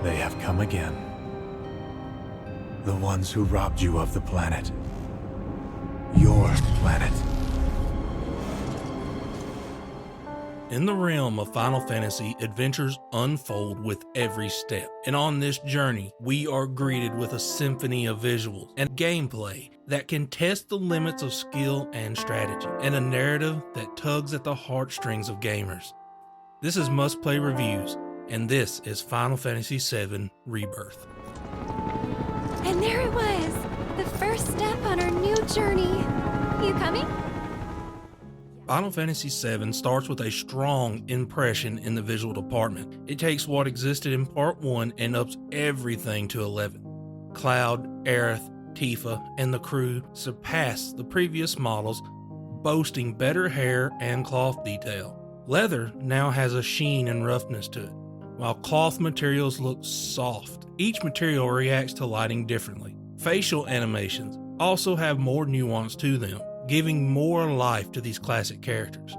They have come again. The ones who robbed you of the planet. Your planet. In the realm of Final Fantasy, adventures unfold with every step, and on this journey, we are greeted with a symphony of visuals and gameplay that can test the limits of skill and strategy, and a narrative that tugs at the heartstrings of gamers. This is Must Play Reviews, and this is Final Fantasy VII Rebirth. And there it was, the first step on our new journey. You coming? Final Fantasy VII starts with a strong impression in the visual department. It takes what existed in Part 1 and ups everything to 11. Cloud, Aerith, Tifa, and the crew surpass the previous models, boasting better hair and cloth detail. Leather now has a sheen and roughness to it, while cloth materials look soft. Each material reacts to lighting differently. Facial animations also have more nuance to them, giving more life to these classic characters.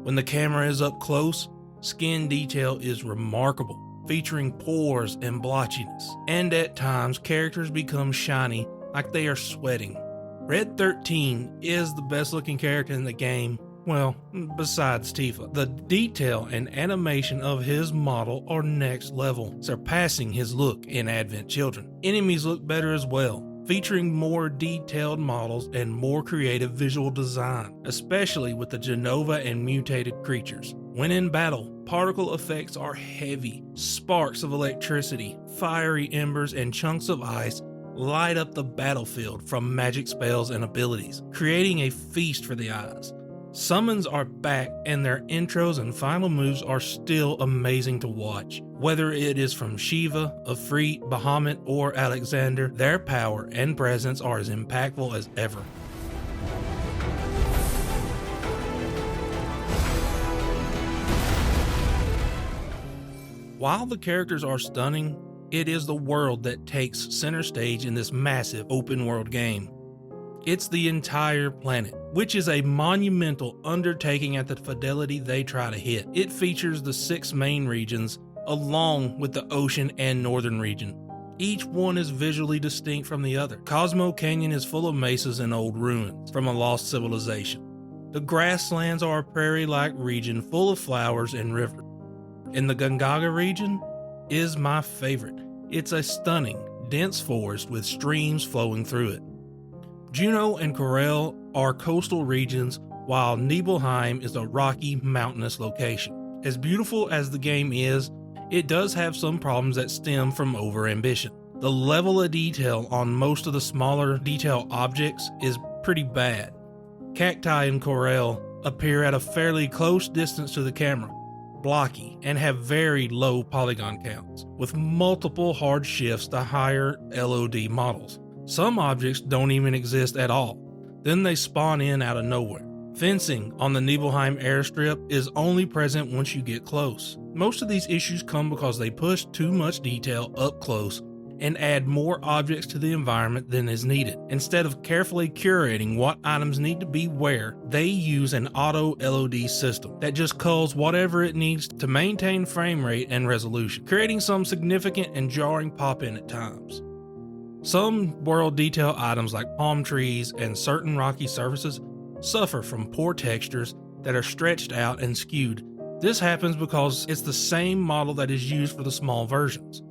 When the camera is up close, skin detail is remarkable, featuring pores and blotchiness, and at times characters become shiny like they are sweating. Red 13 is the best looking character in the game, well, besides Tifa. The detail and animation of his model are next level, surpassing his look in Advent Children. Enemies look better as well, featuring more detailed models and more creative visual design, especially with the Genova and mutated creatures. When in battle, particle effects are heavy. Sparks of electricity, fiery embers, and chunks of ice light up the battlefield from magic spells and abilities, creating a feast for the eyes. Summons are back, and their intros and final moves are still amazing to watch. Whether it is from Shiva, Ifrit, Bahamut, or Alexander, their power and presence are as impactful as ever. While the characters are stunning, it is the world that takes center stage in this massive open world game. It's the entire planet, which is a monumental undertaking at the fidelity they try to hit. It features the 6 main regions, along with the ocean and northern region. Each one is visually distinct from the other. Cosmo Canyon is full of mesas and old ruins from a lost civilization. The grasslands are a prairie-like region full of flowers and rivers. And the Gongaga region is my favorite. It's a stunning, dense forest with streams flowing through it. Juneau and Corel are coastal regions, while Nibelheim is a rocky, mountainous location. As beautiful as the game is, it does have some problems that stem from overambition. The level of detail on most of the smaller detail objects is pretty bad. Cacti in Corel appear at a fairly close distance to the camera, blocky, and have very low polygon counts, with multiple hard shifts to higher LOD models. Some objects don't even exist at all, then they spawn in out of nowhere. Fencing on the Nibelheim airstrip is only present once you get close. Most of these issues come because they push too much detail up close and add more objects to the environment than is needed. Instead of carefully curating what items need to be where, they use an auto LOD system that just culls whatever it needs to maintain frame rate and resolution, creating some significant and jarring pop-in at times. Some world detail items like palm trees and certain rocky surfaces suffer from poor textures that are stretched out and skewed. This happens because it's the same model that is used for the small versions.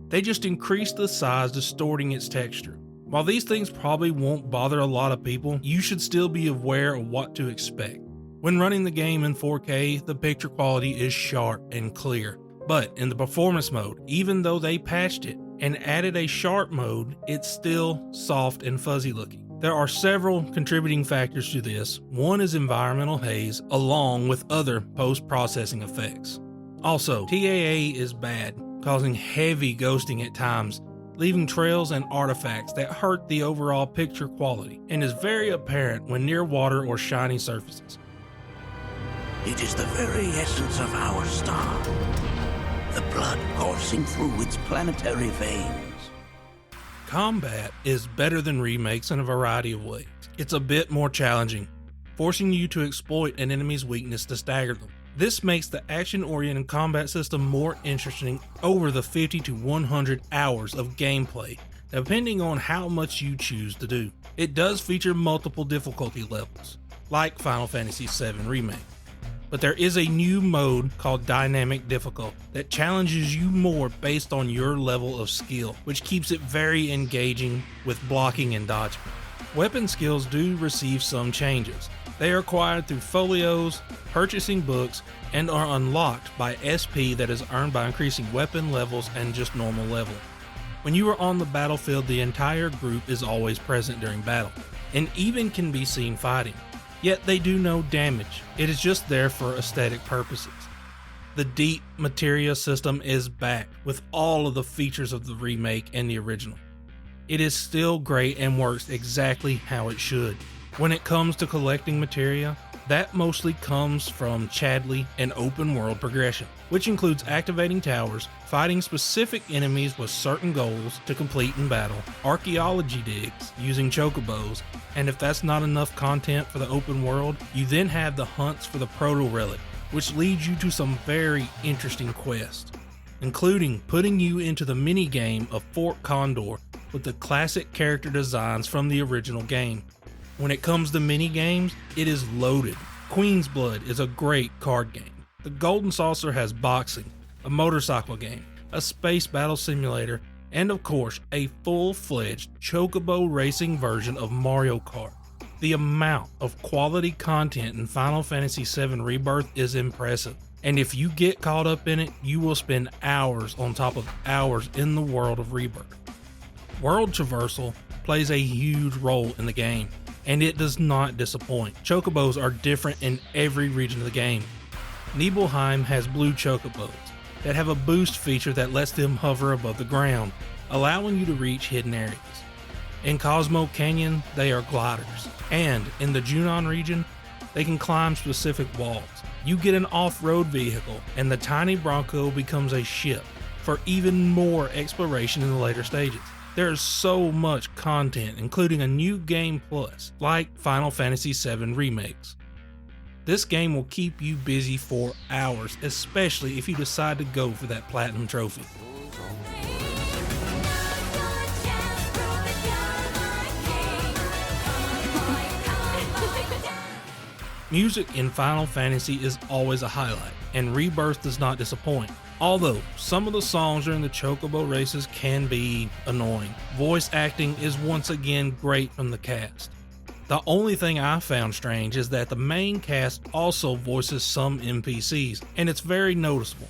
They just increase the size, distorting its texture. While these things probably won't bother a lot of people, you should still be aware of what to expect. When running the game in 4K, the picture quality is sharp and clear. But in the performance mode, even though they patched it and added a sharp mode, it's still soft and fuzzy looking. There are several contributing factors to this. One is environmental haze, along with other post-processing effects. Also, TAA is bad, causing heavy ghosting at times, leaving trails and artifacts that hurt the overall picture quality, and is very apparent when near water or shiny surfaces. It is the very essence of our star, the blood coursing through its planetary veins. Combat is better than remakes in a variety of ways. It's a bit more challenging, forcing you to exploit an enemy's weakness to stagger them. This makes the action-oriented combat system more interesting over the 50 to 100 hours of gameplay, depending on how much you choose to do. It does feature multiple difficulty levels, like Final Fantasy VII Remake, but there is a new mode called Dynamic Difficult that challenges you more based on your level of skill, which keeps it very engaging with blocking and dodging. Weapon skills do receive some changes. They are acquired through folios, purchasing books, and are unlocked by SP that is earned by increasing weapon levels and just normal level. When you are on the battlefield, the entire group is always present during battle, and even can be seen fighting. Yet they do no damage. It is just there for aesthetic purposes. The deep materia system is back with all of the features of the remake and the original. It is still great and works exactly how it should. When it comes to collecting materia, that mostly comes from Chadley and open world progression, which includes activating towers, fighting specific enemies with certain goals to complete in battle, archaeology digs using chocobos, and if that's not enough content for the open world, you then have the hunts for the proto relic, which leads you to some very interesting quests, including putting you into the mini game of Fort Condor with the classic character designs from the original game. When it comes to mini games, it is loaded. Queen's Blood is a great card game. The Golden Saucer has boxing, a motorcycle game, a space battle simulator, and of course, a full-fledged chocobo racing version of Mario Kart. The amount of quality content in Final Fantasy VII Rebirth is impressive, and if you get caught up in it, you will spend hours on top of hours in the world of Rebirth. World traversal plays a huge role in the game, and it does not disappoint. Chocobos are different in every region of the game. Nibelheim has blue chocobos that have a boost feature that lets them hover above the ground, allowing you to reach hidden areas. In Cosmo Canyon, they are gliders, and in the Junon region, they can climb specific walls. You get an off-road vehicle, and the tiny Bronco becomes a ship for even more exploration in the later stages. There is so much content, including a new game plus, like Final Fantasy VII Remakes. This game will keep you busy for hours, especially if you decide to go for that platinum trophy. Music in Final Fantasy is always a highlight, and Rebirth does not disappoint. Although, some of the songs during the Chocobo races can be annoying. Voice acting is once again great from the cast. The only thing I found strange is that the main cast also voices some NPCs, and it's very noticeable,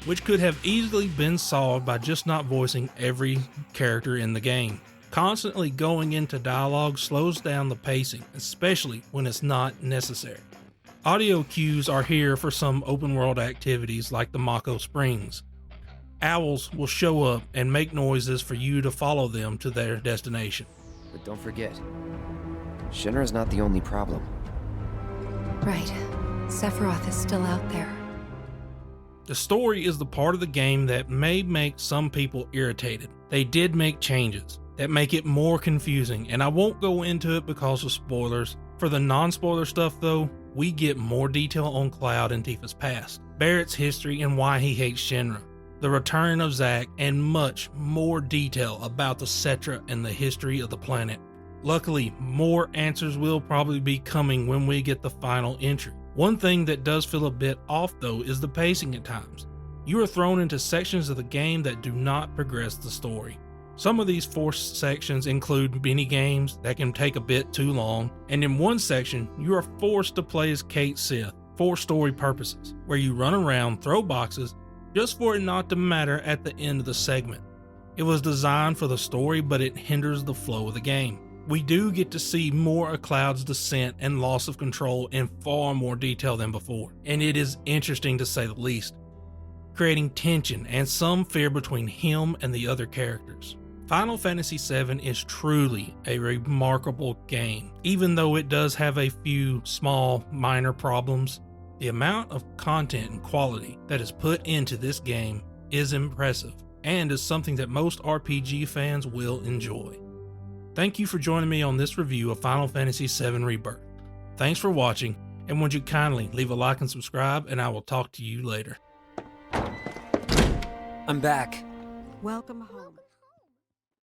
which could have easily been solved by just not voicing every character in the game. Constantly going into dialogue slows down the pacing, especially when it's not necessary. Audio cues are here for some open world activities like the Mako Springs. Owls will show up and make noises for you to follow them to their destination. But don't forget, Shinra's not the only problem. Right. Sephiroth is still out there. The story is the part of the game that may make some people irritated. They did make changes that make it more confusing, and I won't go into it because of spoilers. For the non-spoiler stuff though, we get more detail on Cloud and Tifa's past, Barrett's history and why he hates Shinra, the return of Zack, and much more detail about the Cetra and the history of the planet. Luckily, more answers will probably be coming when we get the final entry. One thing that does feel a bit off though is the pacing at times. You are thrown into sections of the game that do not progress the story. Some of these forced sections include mini games that can take a bit too long, and in one section, you are forced to play as Cait Sith for story purposes, where you run around, throw boxes, just for it not to matter at the end of the segment. It was designed for the story, but it hinders the flow of the game. We do get to see more of Cloud's descent and loss of control in far more detail than before, and it is interesting to say the least, creating tension and some fear between him and the other characters. Final Fantasy VII is truly a remarkable game. Even though it does have a few small, minor problems, the amount of content and quality that is put into this game is impressive and is something that most RPG fans will enjoy. Thank you for joining me on this review of Final Fantasy VII Rebirth. Thanks for watching, And would you kindly leave a like and subscribe, and I will talk to you later. I'm back. Welcome home.